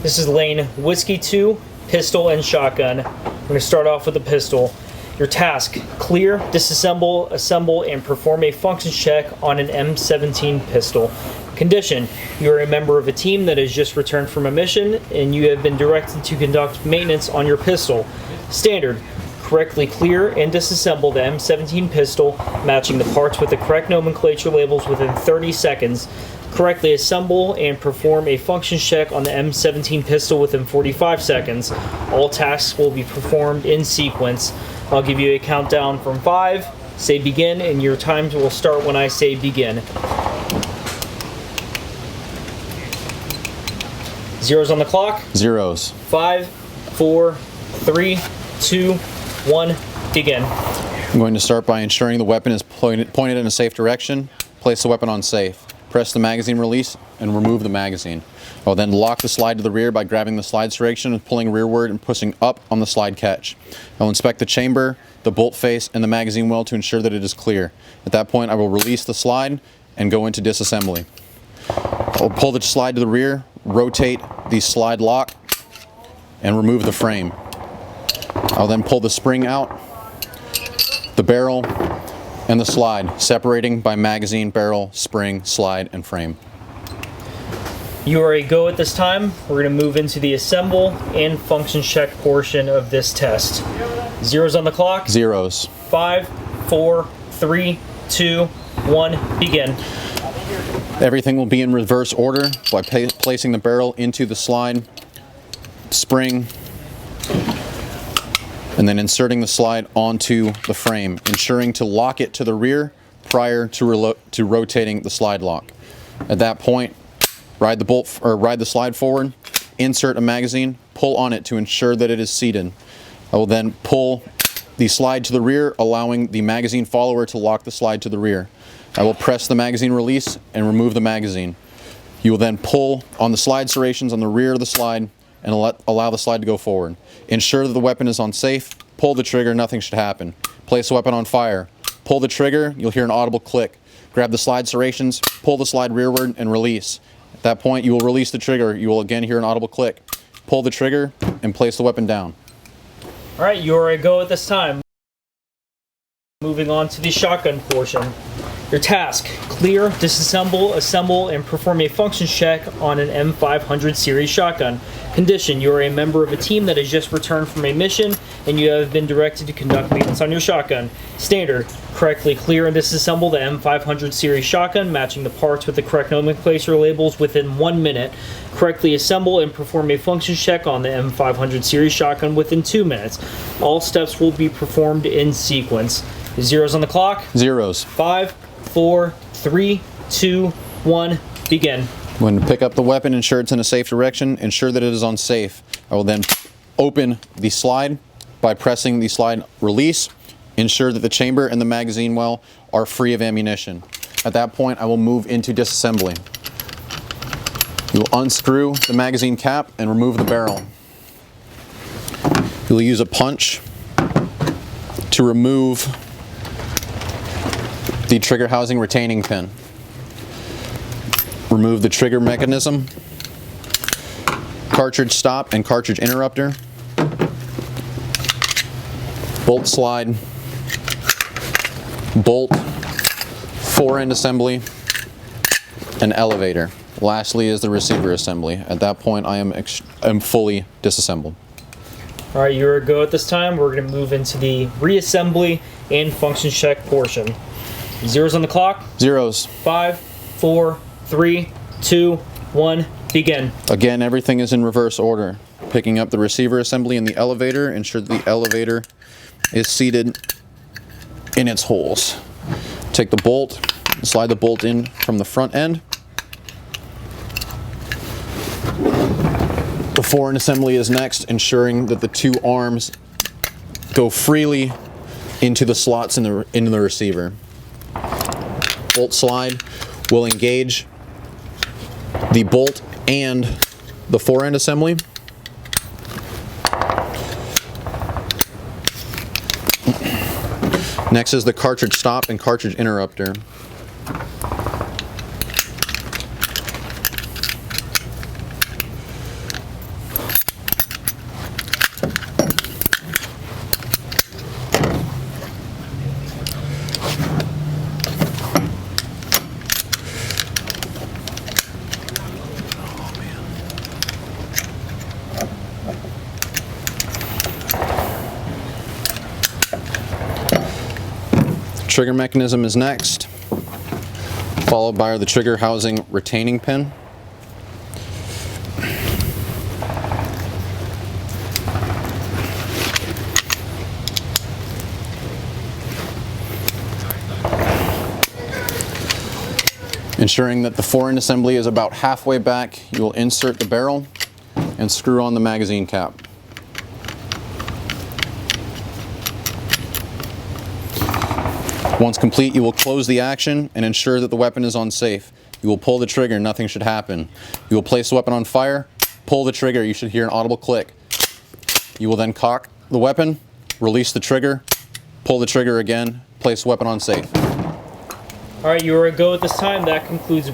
This is lane Whiskey 2, pistol and shotgun. We're going to start off with the pistol. Your task: clear, disassemble, assemble, and perform a function check on an M17 pistol. Condition: you are a member of a team that has just returned from a mission, and you have been directed to conduct maintenance on your pistol. Standard: correctly clear and disassemble the M17 pistol, matching the parts with the correct nomenclature labels within 30 seconds. Correctly assemble and perform a function check on the M17 pistol within 45 seconds. All tasks will be performed in sequence. I'll give you a countdown from 5, say begin, and your times will start when I say begin. Zeros on the clock. Zeros. 5, 4, 3, 2, 1, begin. I'm going to start by ensuring the weapon is pointed in a safe direction. Place the weapon on safe. Press the magazine release and remove the magazine. I'll then lock the slide to the rear by grabbing the slide serration and pulling rearward and pushing up on the slide catch. I'll inspect the chamber, the bolt face, and the magazine well to ensure that it is clear. At that point, I will release the slide and go into disassembly. I'll pull the slide to the rear, rotate the slide lock, and remove the frame. I'll then pull the spring out, the barrel, and the slide, separating by magazine, barrel, spring, slide, and frame. You are a go at this time. We're going to move into the assemble and function check portion of this test. Zeros on the clock. Zeros. 5, 4, 3, 2, 1, begin. Everything will be in reverse order by placing the barrel into the slide, spring, and then inserting the slide onto the frame, ensuring to lock it to the rear prior to rotating the slide lock. At that point, ride the slide forward, insert a magazine, pull on it to ensure that it is seated. I will then pull the slide to the rear, allowing the magazine follower to lock the slide to the rear. I will press the magazine release and remove the magazine. You will then pull on the slide serrations on the rear of the slide and allow the slide to go forward. Ensure that the weapon is on safe, pull the trigger, nothing should happen. Place the weapon on fire. Pull the trigger, you'll hear an audible click. Grab the slide serrations, pull the slide rearward, and release. At that point, you will release the trigger. You will again hear an audible click. Pull the trigger and place the weapon down. All right, you're a go at this time. Moving on to the shotgun portion. Your task: clear, disassemble, assemble, and perform a function check on an M500 series shotgun. Condition: you are a member of a team that has just returned from a mission, and you have been directed to conduct maintenance on your shotgun. Standard: correctly clear and disassemble the M500 series shotgun, matching the parts with the correct nomenclature labels within 1 minute. Correctly assemble and perform a function check on the M500 series shotgun within 2 minutes. All steps will be performed in sequence. Zeros on the clock. Zeros. 5, 4, 3, 2, 1, begin. When to pick up the weapon, ensure it's in a safe direction, ensure that it is on safe. I will then open the slide by pressing the slide release, ensure that the chamber and the magazine well are free of ammunition. At that point, I will move into disassembly. You will unscrew the magazine cap and remove the barrel. You will use a punch to remove the trigger housing retaining pin. Remove the trigger mechanism, cartridge stop and cartridge interrupter, bolt slide, bolt, fore-end assembly, and elevator. Lastly is the receiver assembly. At that point, I am fully disassembled. All right, you're a go at this time. We're going to move into the reassembly and function check portion. Zeros on the clock. Zeros. 5, 4, 3, 2, 1, begin. Again, everything is in reverse order. Picking up the receiver assembly and the elevator, ensure that the elevator is seated in its holes. Take the bolt, slide the bolt in from the front end. The fore-end assembly is next, ensuring that the two arms go freely into the slots in the receiver. Bolt slide will engage the bolt and the fore-end assembly. Next is the cartridge stop and cartridge interrupter. Trigger mechanism is next, followed by the trigger housing retaining pin. Ensuring that the fore-end assembly is about halfway back, you will insert the barrel and screw on the magazine cap. Once complete, you will close the action and ensure that the weapon is on safe. You will pull the trigger, nothing should happen. You will place the weapon on fire, pull the trigger, you should hear an audible click. You will then cock the weapon, release the trigger, pull the trigger again, place the weapon on safe. All right, you are a go at this time. That concludes